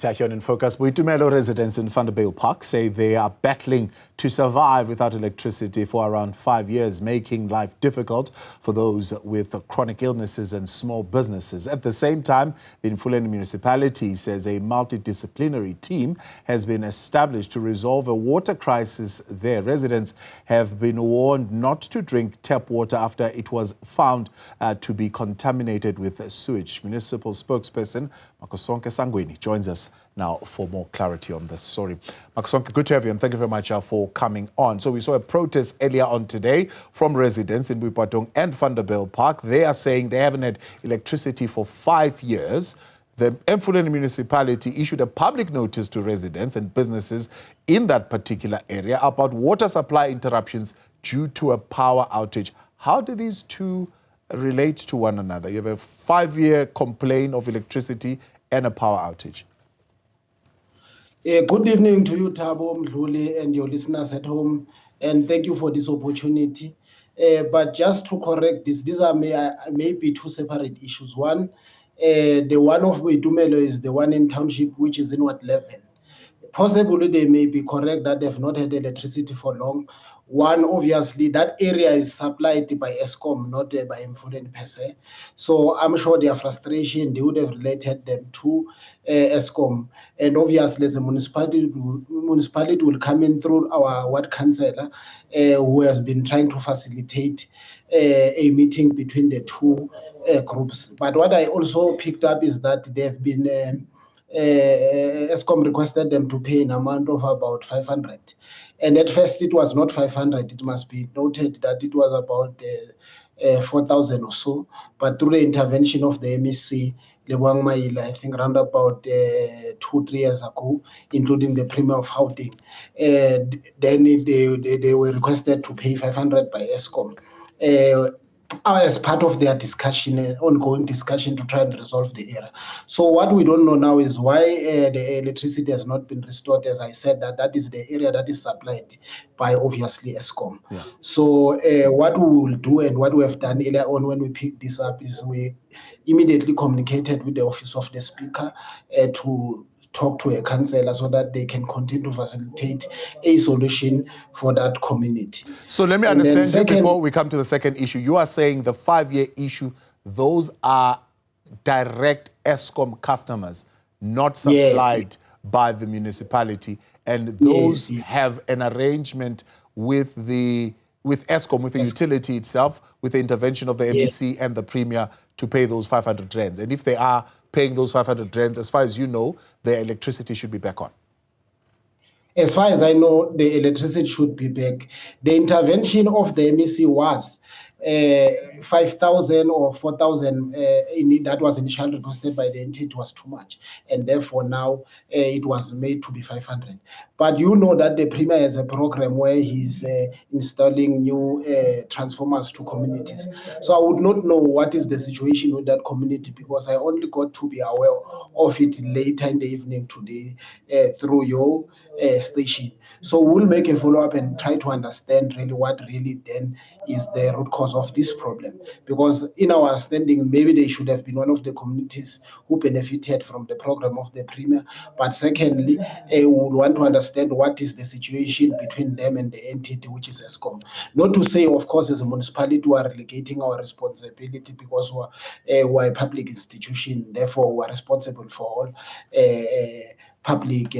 Tachion in Focus. Boitumelo residents in Vanderbijlpark say they are battling to survive without electricity for around 5 years, making life difficult for those with chronic illnesses and small businesses. At the same time, the Emfuleni Municipality says a multidisciplinary team has been established to resolve a water crisis there. Residents have been warned not to drink tap water after it was found to be contaminated with sewage. Municipal spokesperson Makhosonke Sangweni joins us now for more clarity on this story. Makhosonke, good to have you, and thank you very much for coming on. So we saw a protest earlier on today from residents in Boitumelo and Vanderbijlpark. They are saying they haven't had electricity for 5 years. The Emfuleni Municipality issued a public notice to residents and businesses in that particular area about water supply interruptions due to a power outage. How do these two relate to one another? You have a 5-year complaint of electricity and a power outage. Good evening to you, Thabo Mdluli, and your listeners at home, and thank you for this opportunity. But just to correct this, these are maybe two separate issues. One, the one of Boitumelo is the one in township, which is in Ward 11. Possibly they may be correct that they've not had electricity for long. One, obviously, that area is supplied by Eskom, not by Emfuleni per se. So I'm sure their frustration, they would have related them to Eskom. And obviously, the municipality will come in through our ward councillor, who has been trying to facilitate a meeting between the two groups. But what I also picked up is that they've been Eskom requested them to pay an amount of about 500. And at first it was not 500. It must be noted that it was about 4,000 or so. But through the intervention of the MEC, I think around about 2-3 years ago, including the Premier of Gauteng, then they were requested to pay 500 by Eskom. As part of their discussion, ongoing discussion to try and resolve the error. So what we don't know now is why the electricity has not been restored. As I said, that is the area that is supplied by obviously Eskom. Yeah. So what we will do and what we have done earlier on when we picked this up is we immediately communicated with the Office of the Speaker to talk to a councillor so that they can continue to facilitate a solution for that community. So let me understand you before we come to the second issue. You are saying the 5-year issue, those are direct Eskom customers, not supplied by the municipality, and those have an arrangement with Eskom, with the utility itself, with the intervention of the MEC and the Premier to pay those 500 rands. And if they are paying those 500 rands, as far as you know, their electricity should be back on. As far as I know, the electricity should be back. The intervention of the MEC was 5,000 or 4,000. That was initially requested by the entity. It was too much, and therefore now it was made to be 500. But you know that the Premier has a program where he's installing new transformers to communities. So I would not know what is the situation with that community because I only got to be aware of it later in the evening today through your station. So we'll make a follow-up and try to understand really what really then is the root cause of this problem. Because in our understanding, maybe they should have been one of the communities who benefited from the program of the Premier. But secondly, we would want to understand what is the situation between them and the entity, which is Eskom. Not to say, of course, as a municipality, we are relegating our responsibility because we're a public institution, therefore we are responsible for all public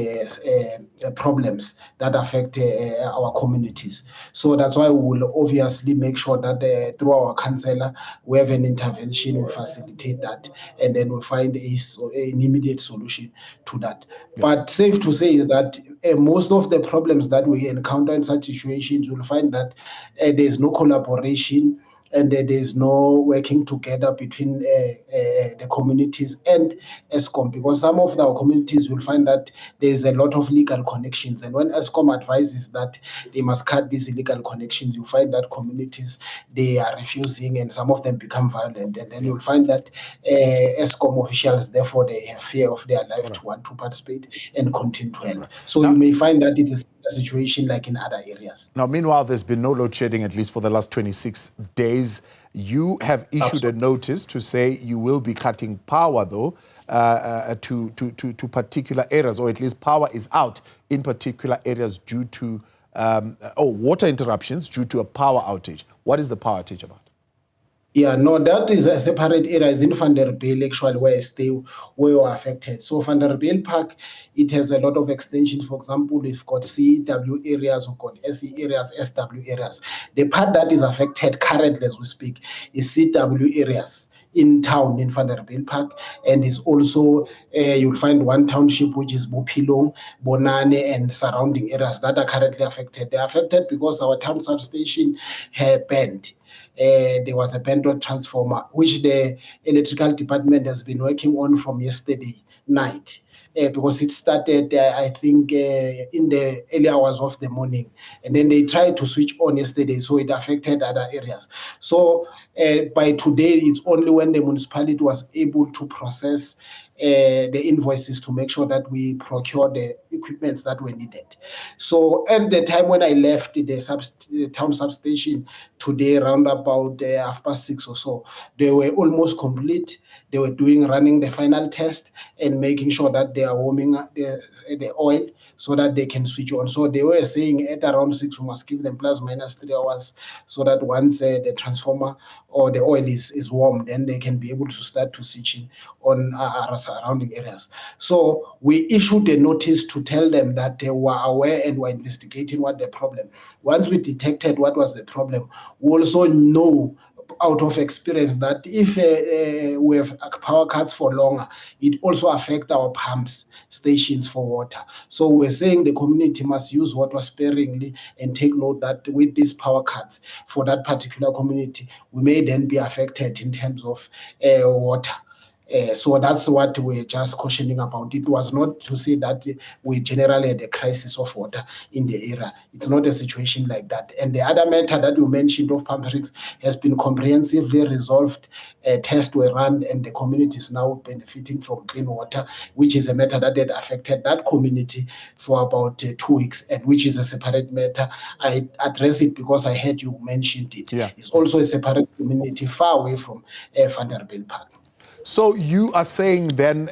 problems that affect our communities. So that's why we will obviously make sure that through our councillor, we have an intervention, we facilitate that, and then we find an immediate solution to that. Yeah. But safe to say that most of the problems that we encounter in such situations, you'll find that there's no collaboration and there's no working together between the communities and Eskom, because some of our communities will find that there's a lot of legal connections, and when Eskom advises that they must cut these illegal connections, you find that communities, they are refusing and some of them become violent, and then you'll find that Eskom officials, therefore they have fear of their life to want to participate and continue to help. So now, you may find that it is a situation like in other areas. Now, meanwhile, there's been no load shedding, at least for the last 26 days. You have issued a notice to say you will be cutting power, though, to particular areas, or at least power is out in particular areas due to water interruptions due to a power outage. What is the power outage about? Yeah, no, that is a separate area. It's in Vanderbijlpark, actually, where I stay, where you are affected. So Vanderbijlpark, it has a lot of extensions. For example, we've got CW areas, we've got SE areas, SW areas. The part that is affected currently, as we speak, is CW areas in town in Vanderbijlpark, and it's also you'll find one township which is Boitumelo, Bonane, and surrounding areas that are currently affected. They're affected because our town substation had burned. There was a bent transformer which the electrical department has been working on from yesterday night. Because it started, I think, in the early hours of the morning. And then they tried to switch on yesterday, so it affected other areas. So by today, it's only when the municipality was able to process the invoices to make sure that we procure the equipments that were needed. So at the time when I left the town substation today, around about 6:30 or so, they were almost complete. They were running the final test and making sure that they are warming up the oil so that they can switch on. So they were saying at around 6, we must give them plus minus 3 hours so that once the transformer or the oil is warm, then they can be able to start to switch in on our surrounding areas. So we issued a notice to tell them that they were aware and were investigating what the problem. Once we detected what was the problem, we also know out of experience that if we have power cuts for longer, it also affects our pumps stations for water. So we're saying the community must use water sparingly and take note that with these power cuts for that particular community, we may then be affected in terms of water. So that's what we're just cautioning about. It was not to say that we generally had a crisis of water in the area. It's not a situation like that. And the other matter that you mentioned of pump rigs has been comprehensively resolved. Tests were run, and the community is now benefiting from clean water, which is a matter that had affected that community for about 2 weeks, and which is a separate matter. I address it because I heard you mentioned it. Yeah. It's also a separate community far away from Vanderbijlpark. So you are saying then,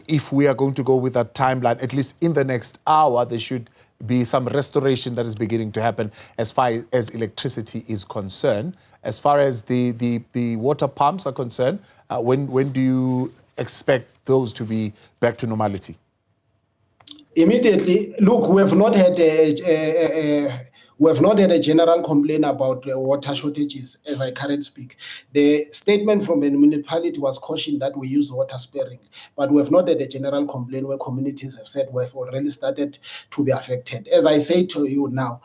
if we are going to go with that timeline, at least in the next hour, there should be some restoration that is beginning to happen as far as electricity is concerned. As far as the water pumps are concerned, when do you expect those to be back to normality? Immediately. Look, we have not had a general complaint about water shortages as I currently speak. The statement from the municipality was cautioned that we use water sparingly, but we have not had a general complaint where communities have said we have already started to be affected. As I say to you now,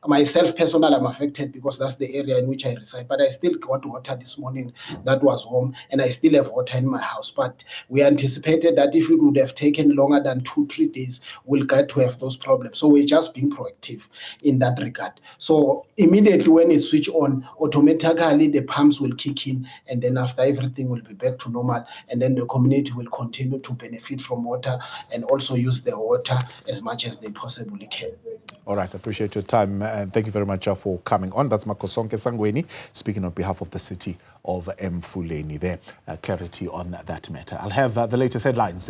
myself personally, I'm affected because that's the area in which I reside, but I still got water this morning that was warm, and I still have water in my house. But we anticipated that if it would have taken longer than 2-3 days, we'll get to have those problems. So we're just being proactive in that regard. So immediately when it switch on, automatically the pumps will kick in, and then after everything will be back to normal, and then the community will continue to benefit from water and also use the water as much as they possibly can. All right, appreciate your time, and thank you very much for coming on. That's Makhosonke Sangweni, speaking on behalf of the city of Emfuleni there. Clarity on that matter. I'll have the latest headlines.